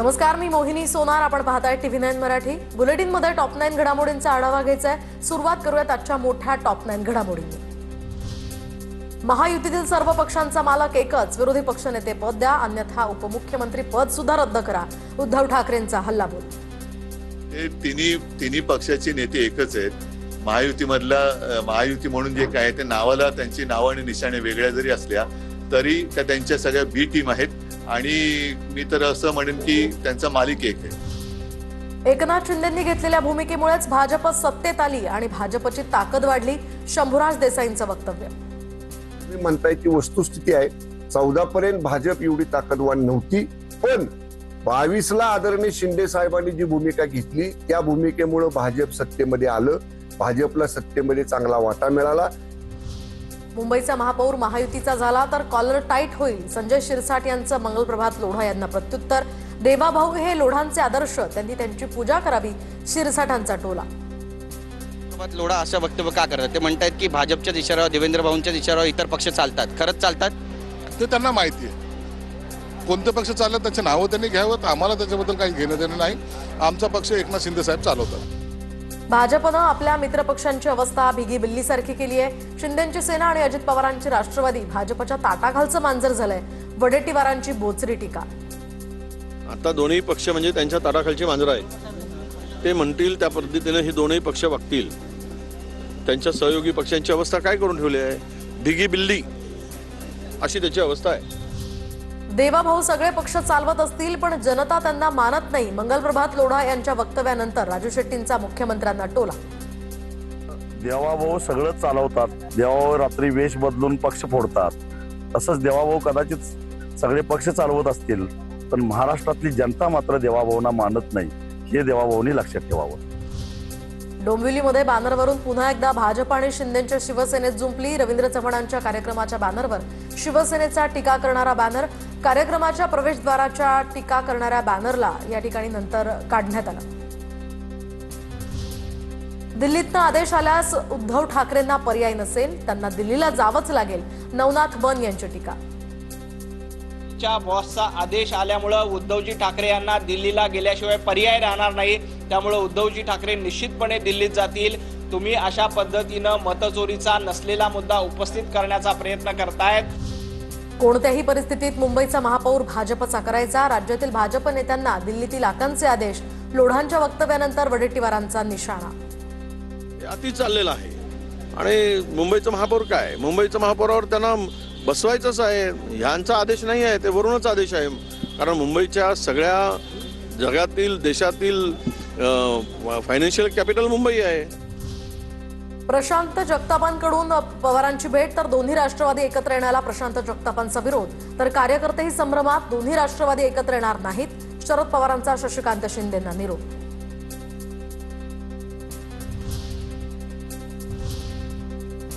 नमस्कार, मी मोहिनी सोनार. आपण पाहताय TV9 मराठी. बुलेटिनमध्ये टॉप 9 घडामोडींचा आढावा घ्यायचा आहे. सुरुवात करूयात आजच्या मोठ्या टॉप 9 घडामोडींनी. महायुतीतील सर्व पक्षांचा मालक एकच, विरोधी पक्षनेते पद द्या, अन्यथा उपमुख्यमंत्री पद सुद्धा रद्द करा. उद्धव ठाकरेंचा हल्लाबोल. हे तिन्ही पक्षाचे नेते एकच आहेत. महायुती म्हणून जे काय ते नावाला त्यांची नावं आणि निशाणे वेगळ्या जरी असल्या तरी त्या त्यांच्या सगळ्या बी टीम आहेत आणि मी तर असं म्हणेन की त्यांचा मालिक एक आहे. एकनाथ शिंदेंनी घेतलेल्या भूमिकेमुळेच भाजप सत्तेत आली आणि भाजपची ताकद वाढली. शंभूराज देसाईंचं वक्तव्य. तुम्ही म्हणताय की वस्तुस्थिती आहे 14 पर्यंत भाजप एवढी ताकदवान नव्हती, पण 22 ला आदरणीय शिंदे साहेबांनी जी भूमिका घेतली त्या भूमिकेमुळे भाजप सत्तेमध्ये आलं. भाजपला सत्तेमध्ये चांगला वाटा मिळाला. मुंबईचा महापौर महायुतीचा झाला तर कॉलर टाईट होईल. संजय शिरसाट यांचं मंगलप्रभात लोढा यांना प्रत्युत्तर. देवाभाऊ हे लोढांचे आदर्श, त्यांनी त्यांची पूजा करावी. शिरसाटांचा टोला. लोढा असं वक्तव्य का करतात? ते म्हणतात की भाजपच्या इशाऱ्यावर, देवेंद्र भाऊंच्या इशाऱ्यावर इतर पक्ष चालतात. खरंच चालतात? ते त्यांना माहिती आहे. कोणते पक्ष चालतात त्याचे नावं त्यांनी घ्यावं. आम्हाला त्याच्याबद्दल काही घेणं देणं नाही. आमचा पक्ष एकनाथ शिंदे साहेब चालवतात. भाजपनं आपल्या मित्रपक्षांची अवस्था भिगी बिल्लीसारखी केली आहे. शिंदेंची सेना आणि अजित पवारांची राष्ट्रवादी भाजपच्या ताटाखालचं मांजर झालंय. वडेट्टीवारांची बोचरी टीका. आता दोन्ही पक्ष म्हणजे त्यांच्या ताटाखालची मांजरं आहेत. ते म्हणतील त्या पद्धतीने हे दोन्ही पक्ष वागतील. त्यांच्या सहयोगी पक्षांची अवस्था काय करून ठेवली आहे? भिगी बिल्ली अशी त्याची अवस्था आहे. देवाभाऊ सगळे पक्ष चालवत असतील पण जनता त्यांना मानत नाही. मंगलप्रभात लोढा यांच्या वक्तव्यानंतर राजू शेट्टींचा मुख्यमंत्र्यांना टोला. देवाभाऊ सगळं चालवतात. देवाभाऊ रात्री वेश बदलून पक्ष फोडतात. तसंच देवाभाऊ कदाचित सगळे पक्ष चालवत असतील पण महाराष्ट्रातली जनता मात्र देवाभाऊंना मानत नाही. हे देवाभाऊंनी लक्षात ठेवावं. डोंबिवलीमध्ये बॅनरवरून पुन्हा एकदा भाजप आणि शिंदेच्या शिवसेनेत जुंपली. रवींद्र चव्हाणांच्या कार्यक्रमाच्या बॅनरवर शिवसेनेचा टीका करणारा बॅनर. कार्यक्रमाच्या प्रवेशद्वाराच्या टीका करणाऱ्या बॅनरला या ठिकाणी नंतर काढण्यात आलं. दिल्लीतनं आदेश आल्यास उद्धव ठाकरेंना पर्याय नसेल, त्यांना दिल्लीला जावंच लागेल. नवनाथ बन यांची टीका. बॉसचा आदेश आल्यामुळे उद्धवजी ठाकरे यांना दिल्लीला गेल्याशिवाय पर्याय राहणार नाही. त्यामुळे उद्धवजी ठाकरे निश्चितपणे दिल्लीत जातील. तुम्ही अशा पद्धतीनं मतचोरीचा नसलेला मुद्दा उपस्थित करण्याचा प्रयत्न करतायत. कोणत्याही परिस्थितीत मुंबईचा महापौर भाजपचा करायचा. राज्यातील भाजप नेत्यांना दिल्लीतील आकांचे आदेश. लोढांच्या वक्तव्यानंतर वडेट्टीवारांचा निशाणा. अति चाललेला आहे आणि मुंबईचा महापौर काय? मुंबईच्या महापौरावर त्यांना बसवायचंच आहे. ह्यांचा आदेश नाही आहे, ते वरूनच आदेश आहे. कारण मुंबईच्या सगळ्या जगातील देशातील फायनान्शियल कॅपिटल मुंबई आहे. प्रशांत जगतापांकडून पवारांची भेट तर दोन्ही राष्ट्रवादी एकत्र येण्याला प्रशांत जगतापांचा विरोध. तर कार्यकर्तेही संभ्रमात. दोन्ही राष्ट्रवादी एकत्र येणार नाहीत. शरद पवारांचा शशिकांत शिंदेंना निरोप.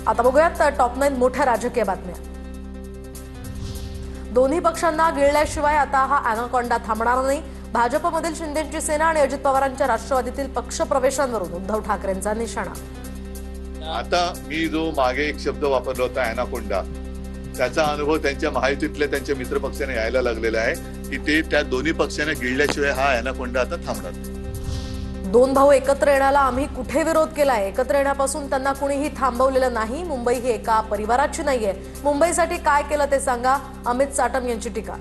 आता बघूयात टॉप 9 मोठ्या राजकीय बातम्या. दोन्ही पक्षांना गिळल्याशिवाय आता हा अॅनाकोंडा थांबणार नाही. भाजपमधील शिंदेची सेना आणि अजित पवारांच्या राष्ट्रवादीतील पक्ष प्रवेशांवरून उद्धव ठाकरेंचा निशाणा. आता मी जो मागे एक शब्द वापरला होता अॅनाकोंडा, त्याचा अनुभव त्यांच्या महायुतीतल्या त्यांच्या मित्रपक्षाने यायला लागलेला आहे की ते त्या दोन्ही पक्षांना गिळल्याशिवाय हा अॅनाकोंडा आता थांबणार नाही. दोन भाऊ एकत्र येण्याला आम्ही कुठे विरोध केलाय? एकत्र येण्यापासून त्यांना कुणीही थांबवलेलं नाही. मुंबई ही एका परिवाराची नाहीये. मुंबईसाठी काय केलं ते सांगा. अमित साटम यांची टीका.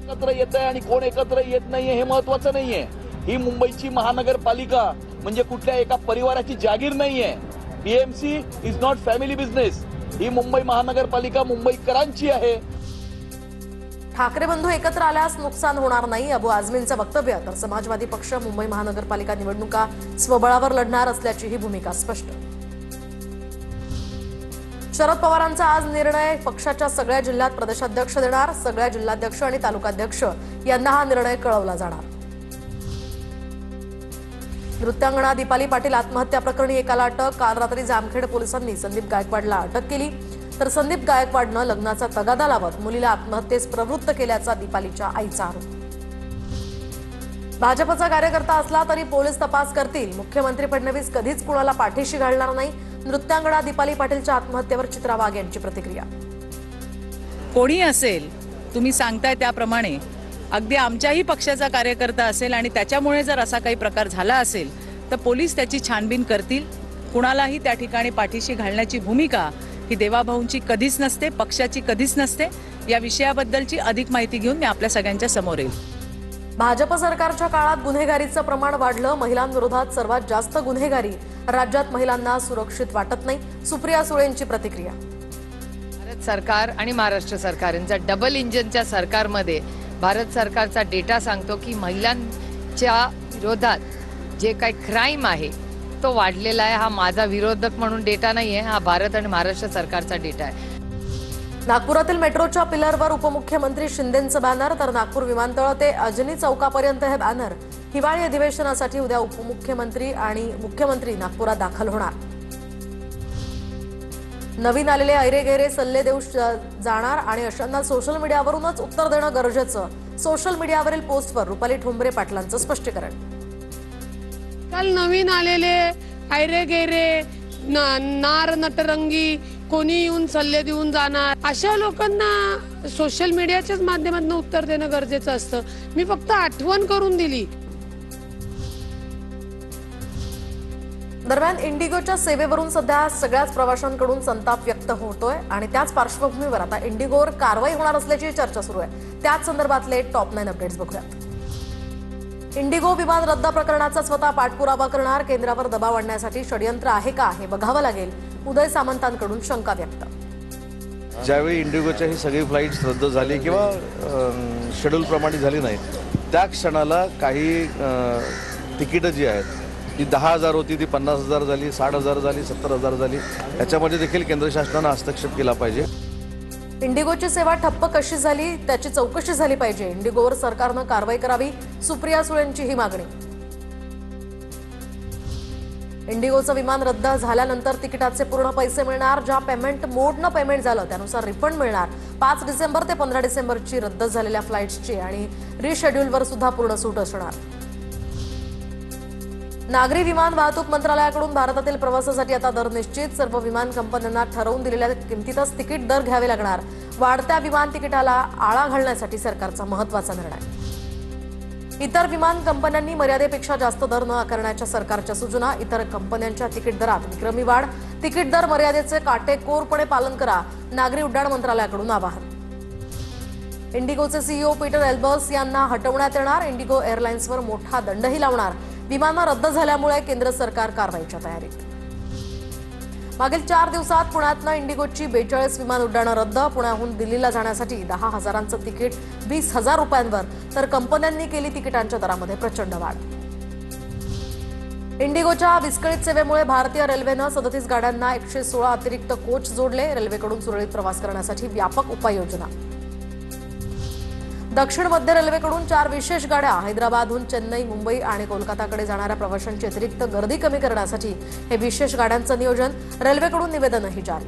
एकत्र येत आहे आणि कोण एकत्र येत नाहीये हे महत्वाचं नाहीये. ही मुंबईची महानगरपालिका म्हणजे कुठल्या एका परिवाराची जागीर नाहीये. BMC is not family business. ही मुंबई महानगरपालिका मुंबईकरांची आहे. ठाकरे बंधू एकत्र आल्यास नुकसान होणार नाही. अबू आझमींचं वक्तव्य. तर समाजवादी पक्ष मुंबई महानगरपालिका निवडणुका स्वबळावर लढणार असल्याची ही भूमिका स्पष्ट. शरद पवारांचा आज निर्णय. पक्षाच्या सगळ्या जिल्ह्यात प्रदेशाध्यक्ष देणार. सगळ्या जिल्हाध्यक्ष आणि तालुकाध्यक्ष यांना हा निर्णय कळवला जाणार. नृत्यांगणा दीपाली पाटील आत्महत्या प्रकरणी एकाला अटक. काल रात्री जामखेड पोलिसांनी संदीप गायकवाडला अटक केली. तर संदीप गायकवाडनं लग्नाचा तगादा लावत मुलीला आत्महत्येस प्रवृत्त केल्याचा दीपालीच्या आईचा आरोप. भाजपचा कार्यकर्ता असला तरी पोलीस तपास करतील. मुख्यमंत्री फडणवीस कधीच कुणाला पाठीशी घालणार नाही. नृत्यांगणा दीपाली पाटीलच्या आत्महत्येवर चित्रा वाघ यांची प्रतिक्रिया. कोणी असेल तुम्ही सांगताय त्याप्रमाणे अगदी आमच्याही पक्षाचा कार्यकर्ता असेल आणि त्याच्यामुळे जर असा काही प्रकार झाला असेल तर पोलीस त्याची छानबीन करतील. कुणालाही त्या ठिकाणी पाठीशी घालण्याची भूमिका ही देवाभाऊंची कधीच नसते, पक्षाची कधीच नसते. या विषयाबद्दलची अधिक माहिती घेऊन मी आपल्या सगळ्यांच्या समोर येईल. भाजप सरकारच्या काळात गुन्हेगारीचं प्रमाण वाढलं. महिलांविरोधात सर्वात जास्त गुन्हेगारी. राज्यात महिलांना सुरक्षित वाटत नाही. सुप्रिया सुळेंची प्रतिक्रिया. भारत सरकार आणि महाराष्ट्र सरकार यांचा डबल इंजिनच्या सरकारमध्ये भारत सरकारचा डेटा सांगतो की महिलांच्या विरोधात जे काही क्राईम आहे तो वाढलेला आहे. हा माझा विरोधक म्हणून डेटा नाही आहे, हा भारत आणि महाराष्ट्र सरकारचा डेटा आहे. नागपुरातील मेट्रोच्या पिलरवर उपमुख्यमंत्री शिंदेंचं बॅनर, तर नागपूर विमानतळ ते अजनी चौकापर्यंत हे बॅनर. हिवाळी अधिवेशनासाठी उद्या उपमुख्यमंत्री आणि मुख्यमंत्री नागपुरात दाखल होणार. नवीन आलेले ऐरेगैरे सल्ले देऊ जाणार आणि अशांना सोशल मीडियावरूनच उत्तर देणं गरजेचं. सोशल मीडियावरील पोस्टवर रुपाली ठोंबरे पाटलांचं स्पष्टीकरण. काल नवीन आलेले ऐरेगैरे नार नटरंगी कोणी येऊन सल्ले देऊन जाणार, अशा लोकांना सोशल मीडियाच्याच माध्यमातून उत्तर देणं गरजेचं असतं. मी फक्त आठवण करून दिली. दरम्यान इंडिगोच्या सेवेवरून सध्या सगळ्याच प्रवाशांकडून संताप व्यक्त होतोय आणि त्याच पार्श्वभूमीवर आता इंडिगोवर कारवाई होणार असल्याची चर्चा सुरू आहे. त्याच संदर्भातले टॉप 9 अपडेट्स बघूयात. इंडिगो विमान रद्द प्रकरणाचा स्वतः पाठपुरावा करणार. केंद्रावर दबाव आणण्यासाठी षडयंत्र आहे का हे बघावं लागेल. उदय सामंतांकडून शंका व्यक्त. ज्यावेळी इंडिगोच्या ही सगळी फ्लाईट्स रद्द झाली किंवा शेड्यूल प्रमाणे झाली नाही, त्या क्षणाला काही तिकीटं जी आहेत ती 10,000 होती, ती 50,000 झाली, 60,000 झाली, 70,000 झाली. याच्यामध्ये देखील केंद्र शासनानं हस्तक्षेप केला पाहिजे. इंडिगोची सेवा ठप्प कशी झाली त्याची चौकशी झाली पाहिजे. इंडिगोवर सरकारनं कारवाई करावी. सुप्रिया सुळेंची ही मागणी. इंडिगोचं विमान रद्द झाल्यानंतर तिकिटाचे पूर्ण पैसे मिळणार. ज्या पेमेंट मोडनं पेमेंट झालं त्यानुसार रिफंड मिळणार. 5 डिसेंबर ते 15 डिसेंबरची रद्द झालेल्या फ्लाईट्सची आणि रिशेड्यूलवर सुद्धा पूर्ण सूट असणार. नागरी विमान वाहतूक मंत्रालयाकडून भारतातील प्रवासासाठी आता दर निश्चित. सर्व विमान कंपन्यांना ठरवून दिलेल्या किमतीतच तिकीट दर घ्यावे लागणार. वाढत्या विमान तिकिटाला आळा घालण्यासाठी सरकारचा महत्त्वाचा निर्णय. इतर विमान कंपन्यांनी मर्यादेपेक्षा जास्त दर न आकारण्याच्या सरकारच्या सूचना. इतर कंपन्यांच्या तिकीट दरात विक्रमी वाढ. तिकीट दर मर्यादेचे काटेकोरपणे पालन करा. नागरी उड्डाण मंत्रालयाकडून आवाहन. इंडिगोचे सीईओ पीटर एल्बर्स यांना हटवण्यात येणार. इंडिगो एअरलाइन्सवर मोठा दंडही लावणार. विमानं रद्द झाल्यामुळे केंद्र सरकार कारवाईच्या तयारीत. मागील 4 दिवसात पुण्यातनं इंडिगोची 42 विमान उड्डाणं रद्द. पुण्याहून दिल्लीला जाण्यासाठी 10,000चं तिकीट 20,000 रुपयांवर, तर कंपन्यांनी केली तिकिटांच्या दरामध्ये प्रचंड वाढ. इंडिगोच्या विस्कळीत सेवेमुळे भारतीय रेल्वेनं 37 गाड्यांना 116 अतिरिक्त कोच जोडले. रेल्वेकडून सुरळीत प्रवास करण्यासाठी व्यापक उपाययोजना. दक्षिण मध्य रेल्वेकडून 4 विशेष गाड्या. हैदराबादहून चेन्नई, मुंबई आणि कोलकाताकडे जाणाऱ्या प्रवाशांची अतिरिक्त गर्दी कमी करण्यासाठी हे विशेष गाड्यांचं नियोजन. रेल्वेकडून निवेदनही जारी.